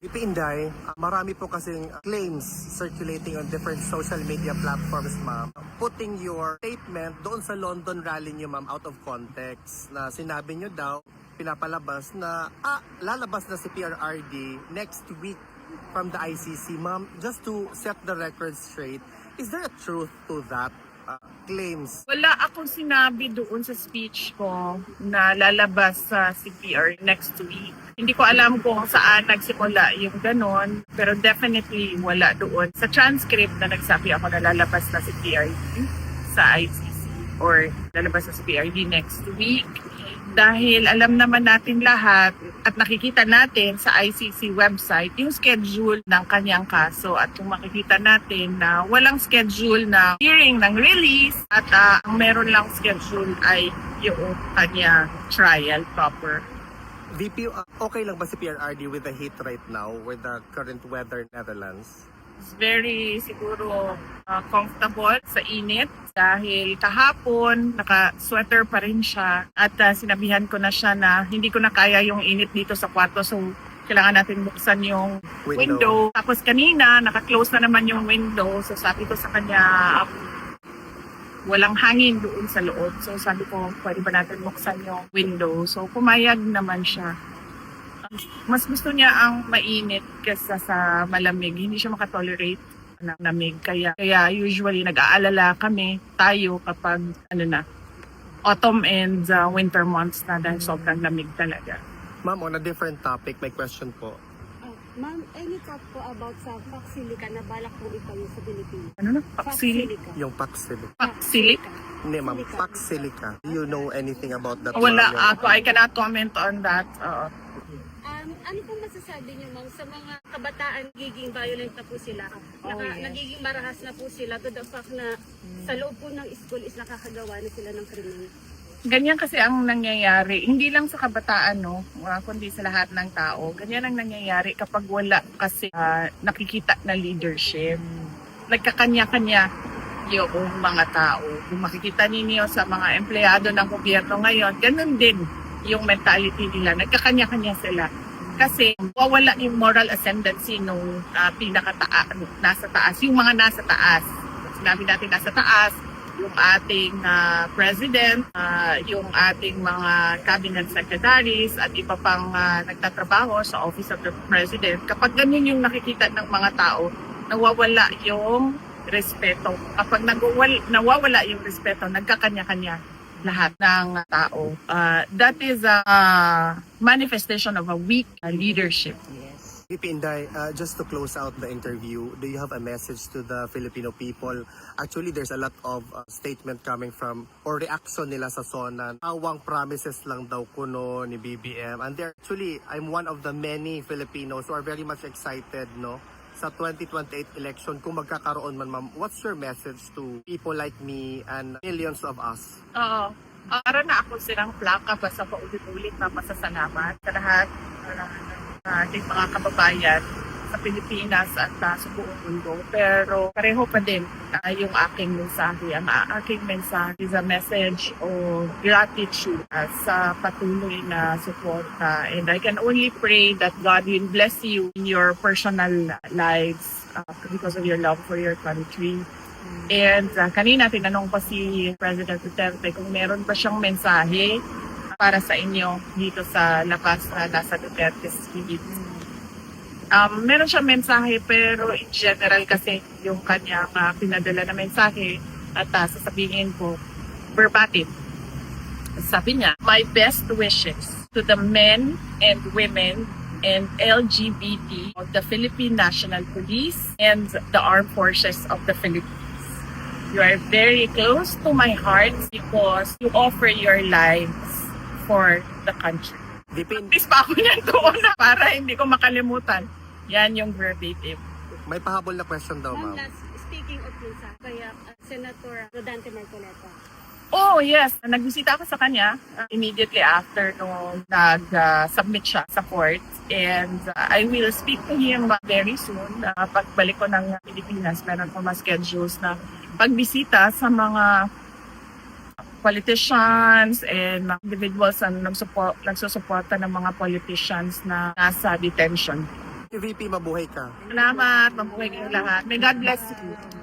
VP Inday, marami po kasing claims circulating on different social media platforms, ma'am. Putting your statement doon sa London rally niyo, ma'am, out of context. Na sinabi niyo daw, pinapalabas na, lalabas na si PRRD next week from the ICC, ma'am. Just to set the record straight, is there a truth to that claims? Wala akong sinabi doon sa speech ko na lalabas sa CPR next week. Hindi ko alam kung saan nagsimula yung ganon, pero definitely wala doon. Sa transcript na nagsabi ako na lalabas na si PRD sa ICC or lalabas na si PRD next week. Dahil alam naman natin lahat at nakikita natin sa ICC website yung schedule ng kanyang kaso at kung makikita natin na walang schedule na hearing ng release at ang meron lang schedule ay yung kanya trial proper. VP, okay lang ba si PRRD with the heat right now with the current weather in Netherlands? It's very siguro comfortable sa init dahil kahapon naka-sweater pa rin siya at sinabihan ko na siya na hindi ko na kaya yung init dito sa kwarto so kailangan natin buksan yung window. Tapos kanina naka-close na naman yung window so sabi ko sa kanya walang hangin doon sa loob. So sabi ko pwede ba natin buksan yung window. So pumayag naman siya. Mas gusto niya ang mainit kaysa sa malamig. Hindi siya makatolerate ng lamig. Kaya usually nag-aalala kami, tayo kapag autumn and winter months na dahil sobrang lamig talaga. Ma'am, on a different topic, may question po. Ma'am, any thought po about sa Paxilica na balak po itayo sa Pilipinas? Ano na? Paxilica? Yung Paxilica. Paxilica? Hindi, ma'am. Paxilica. Do you know anything about that? Wala ma'am? ako. I cannot comment on that. Ano pong masasabi niyo, ma'am, sa mga kabataan nagiging violent na po sila? Nagiging marahas na po sila to the fact na sa loob po ng school is nakakagawa na sila ng krimen. Ganyan kasi ang nangyayari. Hindi lang sa kabataan, no? Kundi sa lahat ng tao. Ganyan ang nangyayari kapag wala kasi nakikita na leadership. Nagkakanya-kanya yung mga tao. Kung makikita ninyo sa mga empleyado ng gobyerno ngayon, ganun din yung mentality nila. Nagkakanya-kanya sila. Kasi wawala yung moral ascendancy nung nasa taas. Yung mga nasa taas. Sinabi natin nasa taas, yung ating president, yung ating mga cabinet secretaries at iba pang nagtatrabaho sa Office of the President. Kapag ganyan yung nakikita ng mga tao, nawawala yung respeto. Kapag nawawala yung respeto, nagkakanya-kanya lahat ng tao. That is a manifestation of a weak leadership. VP Inday, just to close out the interview, do you have a message to the Filipino people? Actually, there's a lot of statement coming from or reaction nila sa SONA. Awang promises lang daw kuno ni BBM. And actually, I'm one of the many Filipinos who are very much excited, no? Sa 2028 election, kung magkakaroon man, ma'am, what's your message to people like me and millions of us? Oo. Para na ako silang plaka basta paulit-ulit na masasalamat sa lahat ating mga kababayan sa Pilipinas at sa buong mundo. Pero pareho pa din yung aking mensahe. Ang aking mensahe is a message of gratitude sa patuloy na suporta. And I can only pray that God will bless you in your personal lives because of your love for your country. And kanina tinanong pa si President Duterte kung meron pa siyang mensahe para sa inyo dito sa lakas na nasa Duterte Street. Meron siyang mensahe pero in general kasi yung kanyang pinadala na mensahe at sasabihin ko verbatim. Sabi niya, my best wishes to the men and women and LGBT of the Philippine National Police and the Armed Forces of the Philippines. You are very close to my heart because you offer your lives for the country. Please pa ako niyan doon para hindi ko makalimutan. Yan yung verbatim. May pahabol na question daw, Ma'am, ma'am. speaking of mensahe, kaya Senator Rodante Marcoleta. Oh, yes. Nagbisita ako sa kanya immediately after nung nag-submit siya sa court. And I will speak to him very soon. Pagbalik ko ng Pilipinas, meron ko mga schedules na pagbisita sa mga politicians and individuals na nagsusuporta ng mga politicians na nasa detention. VP, mabuhay ka. Salamat, mabuhay kayong lahat. May God bless you.